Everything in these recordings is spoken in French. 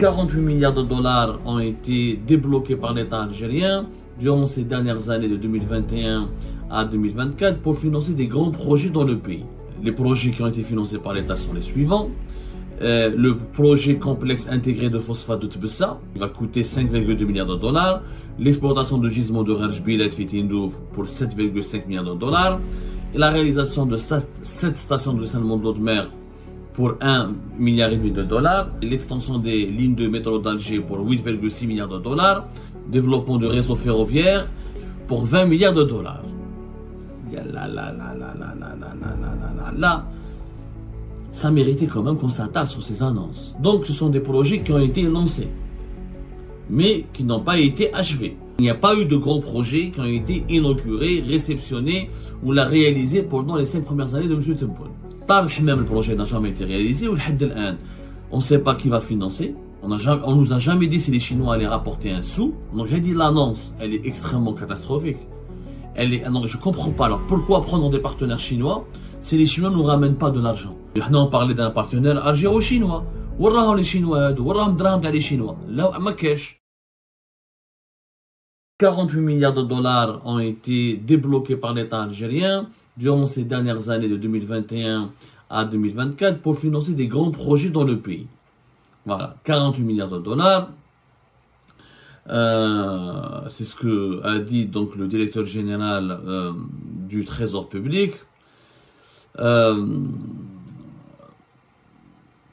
48 milliards de dollars ont été débloqués par l'État algérien durant ces dernières années de 2021 à 2024 pour financer des grands projets dans le pays. Les projets qui ont été financés par l'État sont les suivants. Le projet complexe intégré de phosphate de Tbessa va coûter 5,2 milliards de dollars. L'exploitation de gisements de Rajbilat Fitindouf pour 7,5 milliards de dollars. Et la réalisation de 7 stations de dessalement d'eau de mer pour 1,5 milliard de dollars. L'extension des lignes de métro d'Alger pour 8,6 milliards de dollars. Développement du réseau ferroviaire pour 20 milliards de dollars. Là, ça méritait quand même qu'on s'attarde sur ces annonces. Donc ce sont des projets qui ont été lancés, mais qui n'ont pas été achevés. Il n'y a pas eu de gros projets qui ont été inaugurés, réceptionnés ou la réalisés pendant les 5 premières années de M. Tebboune. Par le projet n'a jamais été réalisé, on ne sait pas qui va financer. On nous a jamais dit si les Chinois allaient rapporter un sou. Donc j'ai dit l'annonce, elle est extrêmement catastrophique. Non, je ne comprends pas. Alors pourquoi prendre des partenaires chinois si les Chinois ne nous ramènent pas de l'argent? On parlait d'un partenaire algéro-chinois. Où sont les Chinois? Où sont les Chinois? Là, ma cash. 48 milliards de dollars ont été débloqués par l'État algérien durant ces dernières années de 2021 à 2024 pour financer des grands projets dans le pays. Voilà, 48 milliards de dollars. C'est ce que a dit donc le directeur général du Trésor public.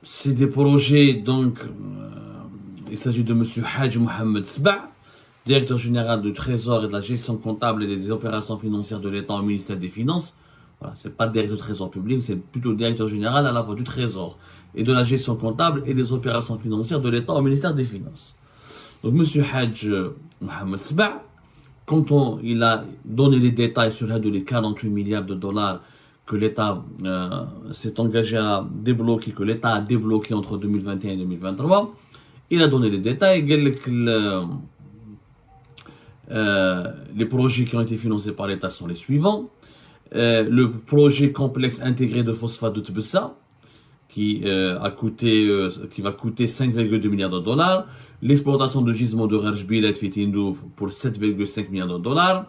C'est des projets, donc, il s'agit de M. Haj Mohamed Sba, directeur général du Trésor et de la gestion comptable et des opérations financières de l'État au ministère des Finances. Voilà, c'est pas le directeur du Trésor public, c'est plutôt le directeur général à la fois du Trésor et de la gestion comptable et des opérations financières de l'État au ministère des Finances. Donc M. Haj Mohamed Sba, quand il a donné les détails sur les 48 milliards de dollars que l'État s'est engagé à débloquer, que l'État a débloqué entre 2021 et 2023, il a donné les détails. Les projets qui ont été financés par l'État sont les suivants. Le projet complexe intégré de phosphate de Tbessa, qui va coûter 5,2 milliards de dollars. L'exploitation de gisements de Rajbilat Fitindouf pour 7,5 milliards de dollars.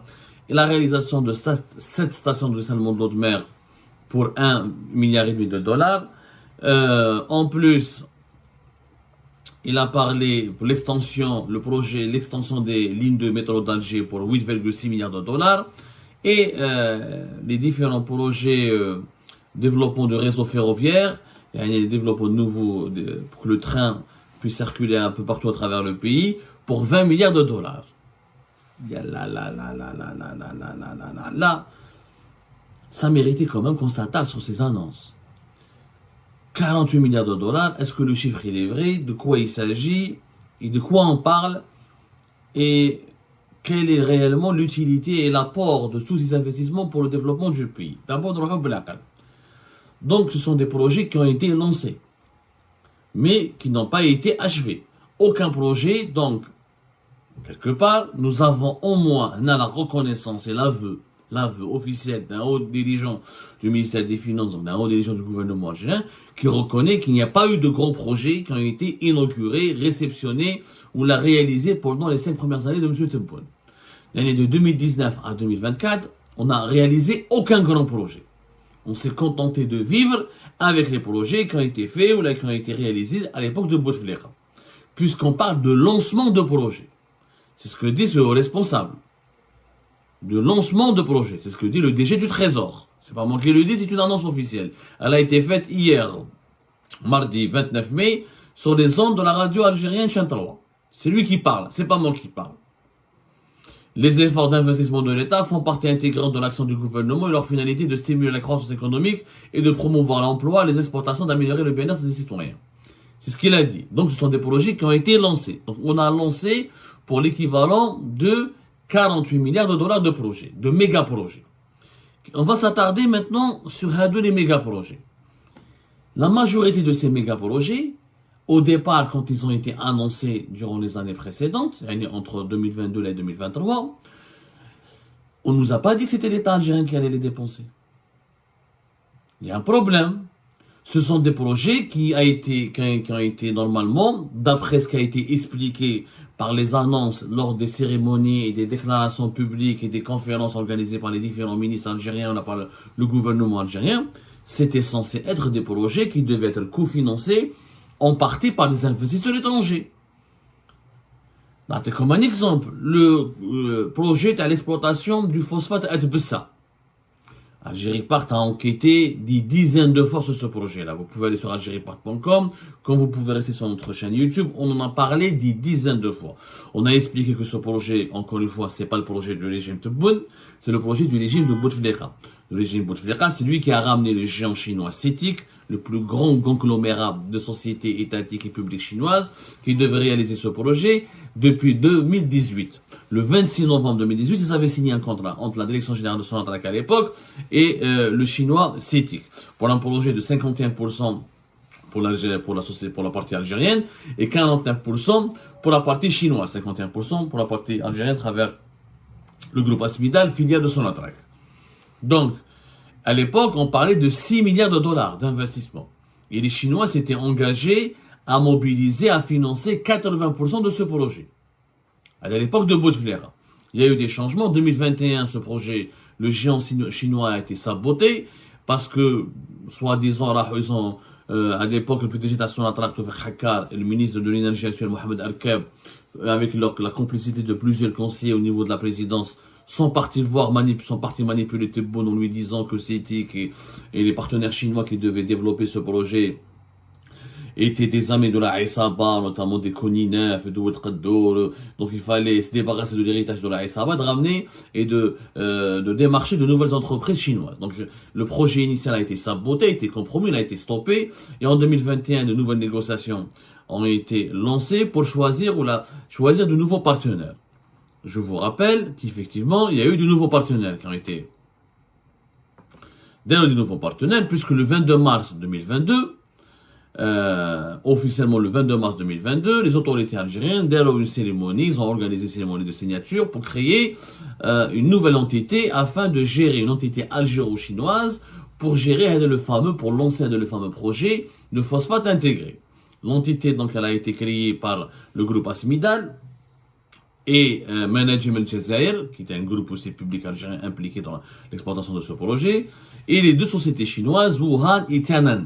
Et la réalisation de 7 stations de dessalement d'eau de mer pour 1,5 milliard de dollars. En plus, il a parlé pour l'extension des lignes de métro d'Alger pour 8,6 milliards de dollars. Et les différents projets développement du réseau ferroviaire, il y a des développements nouveaux pour que le train puisse circuler un peu partout à travers le pays pour 20 milliards de dollars. Là, ça méritait quand même qu'on s'attarde sur ces annonces. 48 milliards de dollars, est-ce que le chiffre il est vrai? De quoi il s'agit? Et de quoi on parle? Et quelle est réellement l'utilité et l'apport de tous ces investissements pour le développement du pays? D'abord, donc ce sont des projets qui ont été lancés, mais qui n'ont pas été achevés. Aucun projet, donc, quelque part, nous avons au moins la reconnaissance et l'aveu officiel d'un haut dirigeant du ministère des Finances, d'un haut dirigeant du gouvernement algérien, qui reconnaît qu'il n'y a pas eu de gros projets qui ont été inaugurés, réceptionnés ou la réalisés pendant les 5 premières années de M. Tebboune. L'année de 2019 à 2024, on n'a réalisé aucun grand projet. On s'est contenté de vivre avec les projets qui ont été faits ou qui ont été réalisés à l'époque de Bouteflika. Puisqu'on parle de lancement de projets. C'est ce que dit ce responsable. De lancement de projet. C'est ce que dit le DG du Trésor. C'est pas moi qui le dis, c'est une annonce officielle. Elle a été faite hier, mardi 29 mai, sur les ondes de la radio algérienne Chantalwa. C'est lui qui parle, c'est pas moi qui parle. Les efforts d'investissement de l'État font partie intégrante de l'action du gouvernement et leur finalité de stimuler la croissance économique et de promouvoir l'emploi, les exportations, d'améliorer le bien-être des citoyens. C'est ce qu'il a dit. Donc ce sont des projets qui ont été lancés. Donc on a lancé pour l'équivalent de 48 milliards de dollars de projets, de méga-projets. On va s'attarder maintenant sur un de les méga-projets. La majorité de ces méga-projets, au départ, quand ils ont été annoncés durant les années précédentes, entre 2022 et 2023, on ne nous a pas dit que c'était l'État algérien qui allait les dépenser. Il y a un problème. Ce sont des projets qui ont été normalement, d'après ce qui a été expliqué par les annonces lors des cérémonies et des déclarations publiques et des conférences organisées par les différents ministres algériens, par le gouvernement algérien, c'était censé être des projets qui devaient être cofinancés en partie par des investisseurs étrangers. Comme un exemple, le projet à l'exploitation du phosphate à Tbessa. Algériepart a enquêté des dizaines de fois sur ce projet-là. Vous pouvez aller sur algériepart.com, comme vous pouvez rester sur notre chaîne YouTube. On en a parlé des dizaines de fois. On a expliqué que ce projet, encore une fois, c'est pas le projet du régime Tebboune, c'est le projet du régime de Bouteflika. Le régime Bouteflika, c'est lui qui a ramené le géant chinois CITIC, le plus grand conglomérat de sociétés étatiques et publiques chinoises, qui devait réaliser ce projet depuis 2018. Le 26 novembre 2018, ils avaient signé un contrat entre la Direction générale de Sonatrach à l'époque et le chinois CITIC pour un projet de 51% pour la partie algérienne et 49% pour la partie chinoise, 51% pour la partie algérienne à travers le groupe Asmidal, filiale de Sonatrach. Donc, à l'époque, on parlait de 6 milliards de dollars d'investissement. Et les Chinois s'étaient engagés à mobiliser, à financer 80% de ce projet. À l'époque de Bouteflika. Il y a eu des changements. En 2021, ce projet, le géant chinois a été saboté parce que, soi-disant, à l'époque, le PDG de Sonatrach, et le ministre de l'énergie actuel, Mohamed Arkeb, avec la complicité de plusieurs conseillers au niveau de la présidence, sont partis manipuler Tebboune en lui disant que CITIC et les partenaires chinois qui devaient développer ce projet étaient des amis de la Isaba, notamment des Koninef, de Oued-Qaddour. Donc il fallait se débarrasser de l'héritage de la Isaba, de ramener et de démarcher de nouvelles entreprises chinoises. Donc le projet initial a été saboté, a été compromis, il a été stoppé. Et en 2021, de nouvelles négociations ont été lancées pour choisir de nouveaux partenaires. Je vous rappelle qu'effectivement, il y a eu de nouveaux partenaires qui ont été de nouveaux partenaires, puisque le 22 mars 2022, officiellement le 22 mars 2022, les autorités algériennes, dès une cérémonie, ils ont organisé une cérémonie de signature pour créer une nouvelle entité afin de gérer une entité algéro-chinoise pour lancer le fameux projet de phosphate intégré. L'entité, donc, elle a été créée par le groupe Asmidal et Management Jazair, qui était un groupe aussi public algérien impliqué dans l'exploitation de ce projet, et les deux sociétés chinoises, Wuhan et Tianan.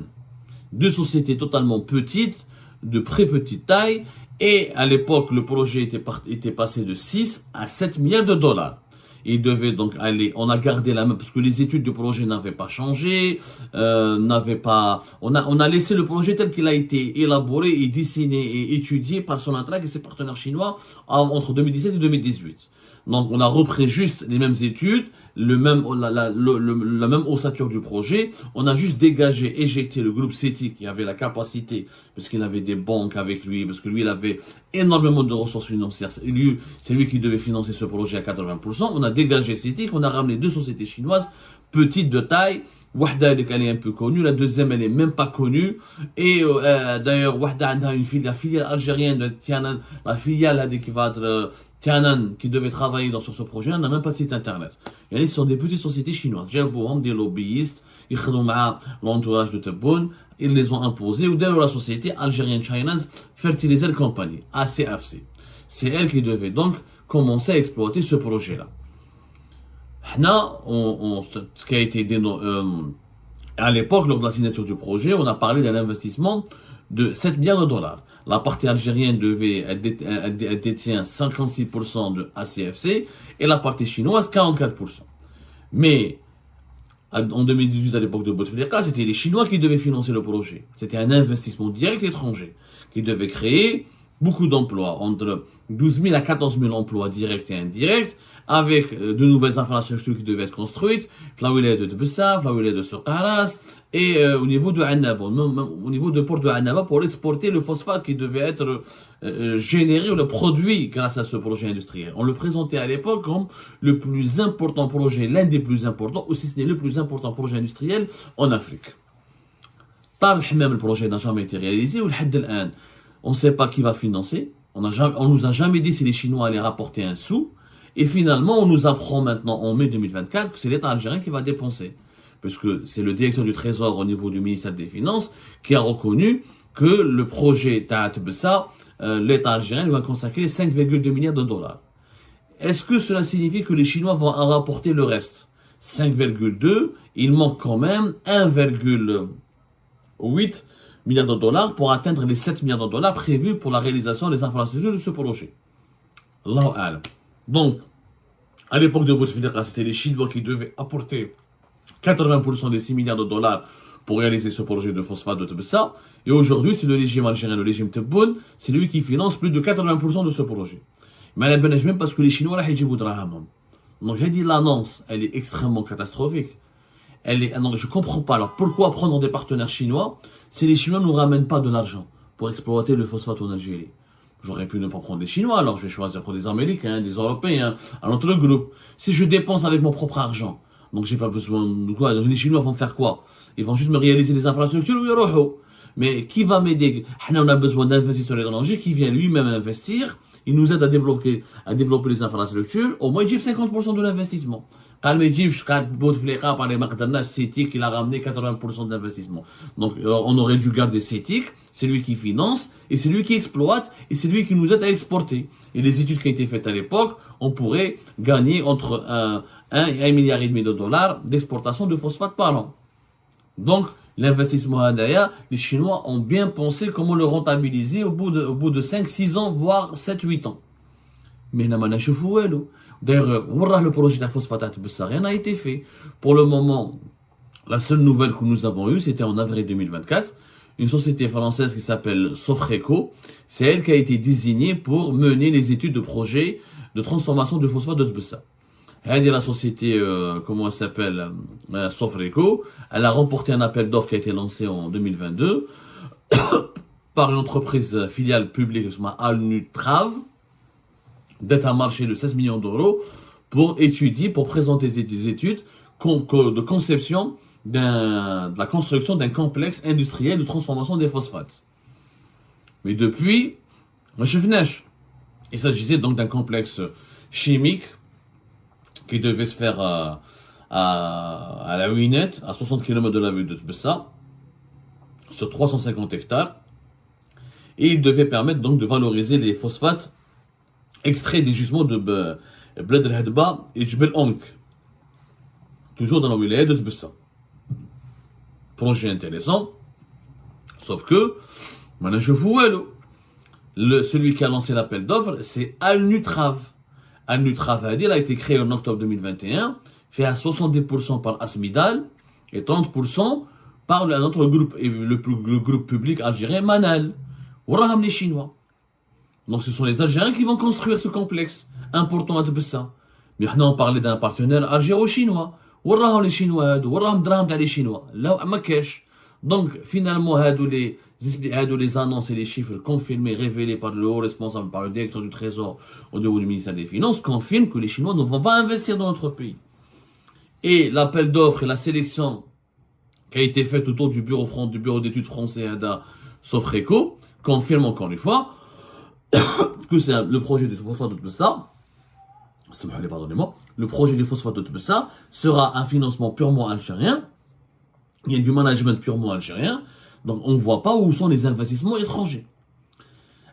Deux sociétés totalement petites, de très petite taille, et à l'époque, le projet était passé de 6 à 7 milliards de dollars. Il devait donc on a gardé la même, parce que les études du projet n'avaient pas changé, on a laissé le projet tel qu'il a été élaboré et dessiné et étudié par Sonatrach et ses partenaires chinois entre 2017 et 2018. Donc on a repris juste les mêmes études, la même ossature du projet. On a juste éjecté le groupe CITIC qui avait la capacité, parce qu'il avait des banques avec lui, parce que lui il avait énormément de ressources financières. C'est lui qui devait financer ce projet à 80%. On a dégagé CITIC, on a ramené deux sociétés chinoises, petites de taille. Wahda elle est un peu connue, la deuxième elle est même pas connue. Et d'ailleurs Wahda a une filiale algérienne de Tianan, la filiale qui va être Tianan, qui devait travailler sur ce projet, n'a même pas de site internet. Ce sont des petites sociétés chinoises. J'ai des lobbyistes, ils ont l'entourage de Tebboune, ils les ont imposés, ou d'ailleurs la société algérienne China's Fertilizer Company, ACFC. C'est elle qui devait donc commencer à exploiter ce projet-là. Ce qui a été à l'époque, lors de la signature du projet, on a parlé d'un investissement de 7 milliards de dollars. La partie algérienne elle détient 56% de ACFC et la partie chinoise 44%. Mais en 2018, à l'époque de Bouteflika, c'était les Chinois qui devaient financer le projet. C'était un investissement direct étranger qui devait créer beaucoup d'emplois, entre 12 000 à 14 000 emplois directs et indirects, avec de nouvelles infrastructures qui devaient être construites, la wilaya de Tbessa, la wilaya de Soqaras, et au niveau de Annaba, au niveau de port de Annaba, pour exporter le phosphate qui devait être généré ou le produit grâce à ce projet industriel. On le présentait à l'époque comme le plus important projet, l'un des plus importants, ou si ce n'est le plus important projet industriel en Afrique. Par le projet n'a jamais été réalisé, ou on ne sait pas qui va financer, on nous a jamais dit si les Chinois allaient rapporter un sou, et finalement on nous apprend maintenant en mai 2024 que c'est l'État algérien qui va dépenser. parce que c'est le directeur du Trésor au niveau du ministère des Finances qui a reconnu que le projet Ta'at Bessa, l'État algérien lui va consacrer 5,2 milliards de dollars. Est-ce que cela signifie que les Chinois vont en rapporter le reste? 5,2, il manque quand même 1,8 milliards de dollars pour atteindre les 7 milliards de dollars prévus pour la réalisation des infrastructures de ce projet. Allahu A'lam. Donc, à l'époque de Bouteflika, c'était les Chinois qui devaient apporter 80% des 6 milliards de dollars pour réaliser ce projet de phosphate de Tebessa. Et aujourd'hui, c'est le régime algérien, le régime Tebboune, c'est lui qui finance plus de 80% de ce projet. Mais elle est même parce que les Chinois, là, ils ont donc, j'ai dit l'annonce, elle est extrêmement catastrophique. Non, je comprends pas. Alors, pourquoi prendre des partenaires chinois si les Chinois ne nous ramènent pas de l'argent pour exploiter le phosphate en Algérie? J'aurais pu ne pas prendre des Chinois, alors je vais choisir pour des Américains, des Européens, un autre groupe. Si je dépense avec mon propre argent, donc j'ai pas besoin de quoi, les Chinois vont faire quoi? Ils vont juste me réaliser les infrastructures ou ils rohou. Mais qui va m'aider? On a besoin d'investisseurs étrangers qui vient lui-même investir. Il nous aide à développer les infrastructures. Au moins, il 50% de l'investissement. Quand Bouteflika par les Magdana, CETIC, il a ramené 80% de l'investissement. Donc, on aurait dû garder CETIC. C'est lui qui finance, et c'est lui qui exploite, et c'est lui qui nous aide à exporter. Et les études qui ont été faites à l'époque, on pourrait gagner entre 1 et 1,5 milliard de dollars d'exportation de phosphate par an. Donc, l'investissement à Hadaya, les Chinois ont bien pensé comment le rentabiliser au bout de 5-6 ans, voire 7-8 ans. Mais d'ailleurs, le projet de la phosphate, rien n'a été fait. Pour le moment, la seule nouvelle que nous avons eue, c'était en avril 2024. Une société française qui s'appelle Sofreco, c'est elle qui a été désignée pour mener les études de projet de transformation de phosphate de Tbessa. Elle est la société, comment elle s'appelle, Sofreco. Elle a remporté un appel d'offres qui a été lancé en 2022 par une entreprise filiale publique, Al-Nutrav, d'être un marché de 16 millions d'euros pour présenter des études de conception de la construction d'un complexe industriel de transformation des phosphates. Mais depuis, il s'agissait donc d'un complexe chimique qui devait se faire à la Ouinette, à 60 km de la ville de Tbessa, sur 350 hectares. Et il devait permettre donc de valoriser les phosphates extraits des gisements de Bled el-Hadba et Jbel Onk, toujours dans la wilaya de Tbessa. Projet intéressant, sauf que, celui qui a lancé l'appel d'offres, c'est Al-Nutrav. Al-Nutrav a été créé en octobre 2021, fait à 70% par Asmidal et 30% par un autre groupe, le groupe public algérien Manal. Waraham les Chinois. Donc ce sont les Algériens qui vont construire ce complexe important à Tbessa. Mais on parlait d'un partenaire algéro-chinois. Waraham les Chinois, waraham drame les Chinois. Là, à Marrakech. Donc finalement, les annonces et les chiffres confirmés, révélés par le haut responsable, par le directeur du Trésor au niveau du ministère des Finances, confirment que les Chinois ne vont pas investir dans notre pays. Et l'appel d'offres et la sélection qui a été faite autour du bureau d'études français ADA Sofreco confirme encore une fois que c'est le projet du phosphate de Tbessa. Pardonnez-moi. Le projet du phosphate de Tbessa sera un financement purement algérien. Il y a du management purement algérien. Donc on ne voit pas où sont les investissements étrangers.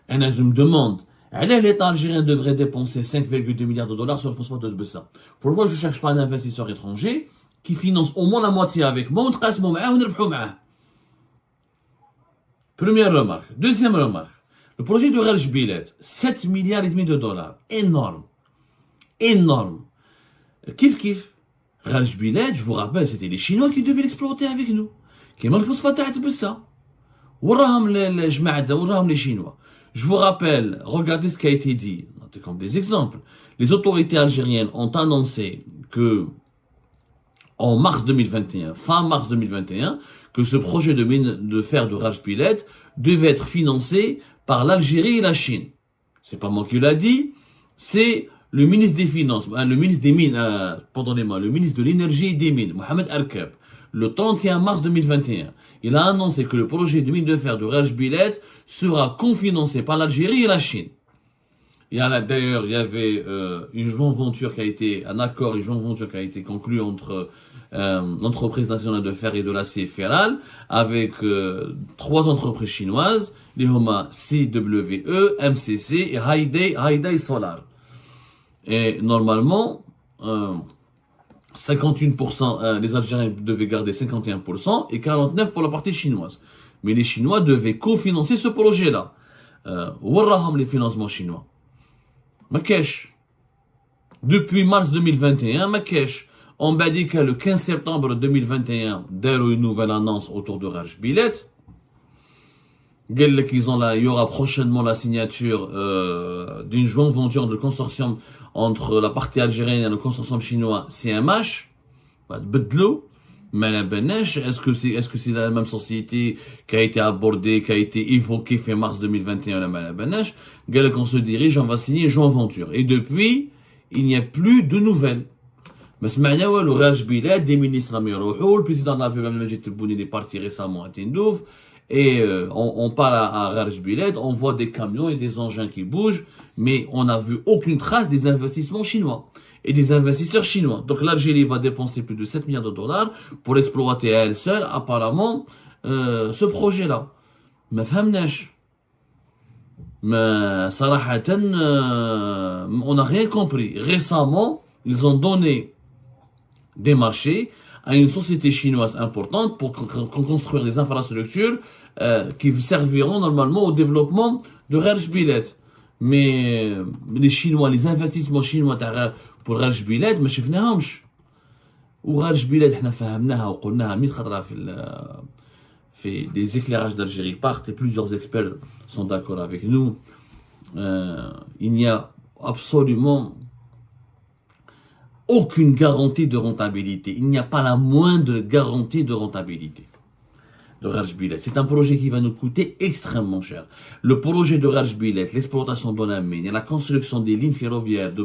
Et je me demande, l'État algérien devrait dépenser 5,2 milliards de dollars sur le phosphate de Tbessa. Pourquoi je ne cherche pas un investisseur étranger qui finance au moins la moitié avec moi, Première remarque. Deuxième remarque. Le projet de Raj Bilet, 7 milliards et demi de dollars. Énorme. Énorme. Kif. Raj Bilet, je vous rappelle, c'était les Chinois qui devaient l'exploiter avec nous. Qui le phosphate à Tbessa. Waraham les Chinois. Je vous rappelle, regardez ce qui a été dit. Comme des exemples. Les autorités algériennes ont annoncé que, en mars 2021, fin mars 2021, que ce projet de fer de Raj Bilet devait être financé par l'Algérie et la Chine. C'est pas moi qui l'a dit, c'est le ministre des Finances, le ministre des Mines, le ministre de l'Énergie et des Mines, Mohamed Al-Kab, le 31 mars 2021. Il a annoncé que le projet de mine de fer de Raj Bilet sera cofinancé par l'Algérie et la Chine. D'ailleurs, il y avait une joint venture qui a été, un accord, une joint venture qui a été conclu entre l'entreprise nationale de fer et de l'acier Ferral avec trois entreprises chinoises, les Homa CWE, MCC et Haidai Solar. Et normalement, 51%, les Algériens devaient garder 51% et 49% pour la partie chinoise. Mais les Chinois devaient cofinancer ce projet-là. Warraham les financements chinois. Makesh. Depuis mars 2021, Makesh. On m'a dit que le 15 septembre 2021, dès une nouvelle annonce autour de Raj Bilet, il y aura prochainement la signature d'une joint venture de consortium entre la partie algérienne et le consortium chinois CMH. Est-ce que c'est la même société qui a été abordée, qui a été évoquée fin mars 2021 qu'on se dirige, on va signer une joint venture. Et depuis, il n'y a plus de nouvelles. Mais le Raj Bilad, des ministres amiraux, le président de la République Majid Tebboune est parti récemment à Tindouf, et on parle à Raj Bilad, on voit des camions et des engins qui bougent, mais on n'a vu aucune trace des investissements chinois et des investisseurs chinois. Donc l'Algérie va dépenser plus de 7 milliards de dollars pour exploiter à elle seule, apparemment, ce projet-là. Mais on n'a rien compris. Récemment, ils ont donné des marchés à une société chinoise importante pour construire des infrastructures qui serviront normalement au développement de Raj Bilad. Mais les Chinois, les investissements chinois pour Raj Bilad, ما شفناهمش. وRaj Bilad احنا فهمناها وقلناها 100 خطرة في des éclairages d'Algérie partent et plusieurs experts sont d'accord avec nous. Il n'y a absolument aucune garantie de rentabilité. Il n'y a pas la moindre garantie de rentabilité de Raj Bilad. C'est un projet qui va nous coûter extrêmement cher. Le projet de Raj Bilad, l'exploitation de la mine, la construction des lignes ferroviaires de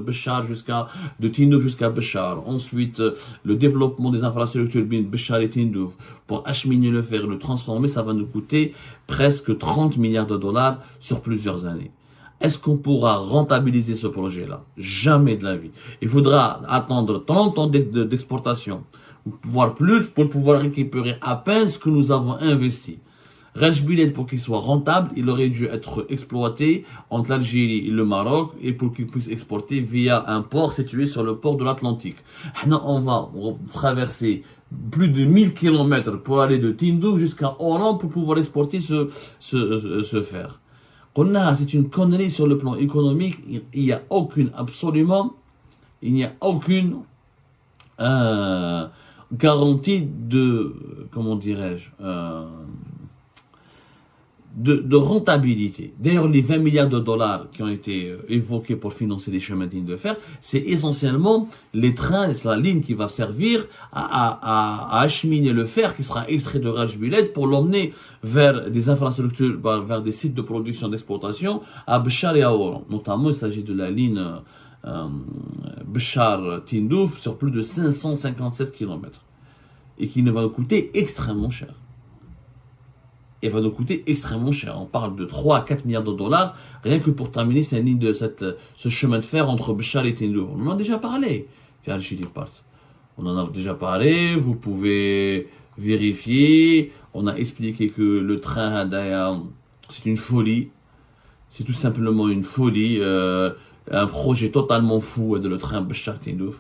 Tindouf jusqu'à Béchar. Ensuite, le développement des infrastructures de Béchar et Tindouf pour acheminer le fer, le transformer, ça va nous coûter presque 30 milliards de dollars sur plusieurs années. Est-ce qu'on pourra rentabiliser ce projet-là? Jamais de la vie. Il faudra attendre 30 ans d'exportation, voire plus, pour pouvoir récupérer à peine ce que nous avons investi. Raj Bilad, pour qu'il soit rentable, il aurait dû être exploité entre l'Algérie et le Maroc et pour qu'il puisse exporter via un port situé sur le port de l'Atlantique. On va traverser plus de 1000 km pour aller de Tindouf jusqu'à Oran pour pouvoir exporter ce fer. C'est une connerie sur le plan économique. Il n'y a aucune garantie de, comment dirais-je, de rentabilité. D'ailleurs, les 20 milliards de dollars qui ont été évoqués pour financer les chemins de ligne de fer, c'est essentiellement les trains, c'est la ligne qui va servir à acheminer le fer qui sera extrait de Raj Bilad pour l'emmener vers des infrastructures, vers des sites de production d'exploitation à Béchar et à Oran. Notamment, il s'agit de la ligne Béchar-Tindouf sur plus de 557 km et qui va nous coûter extrêmement cher. Et va nous coûter extrêmement cher. On parle de 3 à 4 milliards de dollars rien que pour terminer cette ligne ce chemin de fer entre Béchar et Tindouf. On en a déjà parlé. On en a déjà parlé, vous pouvez vérifier. On a expliqué que le train Hadaya, c'est une folie. C'est tout simplement une folie. Un projet totalement fou de le train Béchar Tindouf.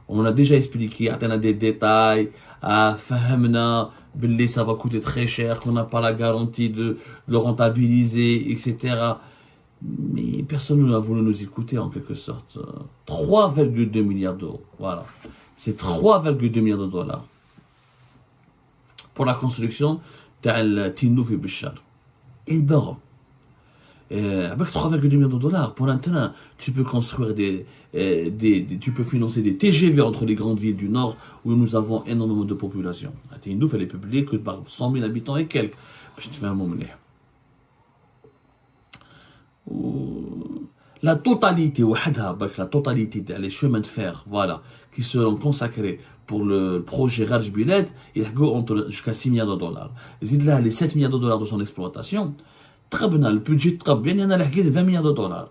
On a déjà expliqué, on a des détails, fahemna, ça va coûter très cher, qu'on n'a pas la garantie de le rentabiliser, etc. Mais personne n'a voulu nous écouter en quelque sorte. 3,2 milliards d'euros, voilà. C'est 3,2 milliards de dollars pour la construction de Tindouf et Béchar. Énorme. Avec 3,2 millions de dollars, pour un train, tu peux construire tu peux financer des TGV entre les grandes villes du Nord où nous avons énormément de population. Tindouf, elle est peuplée que par 100 000 habitants et quelques. Je te fais un moment. La totalité, la totalité des chemins de fer, voilà, qui seront consacrés pour le projet Raj Bilad, il y a jusqu'à 6 milliards de dollars. Les 7 milliards de dollars de son exploitation, le budget de bien, il y en a 20 milliards de dollars.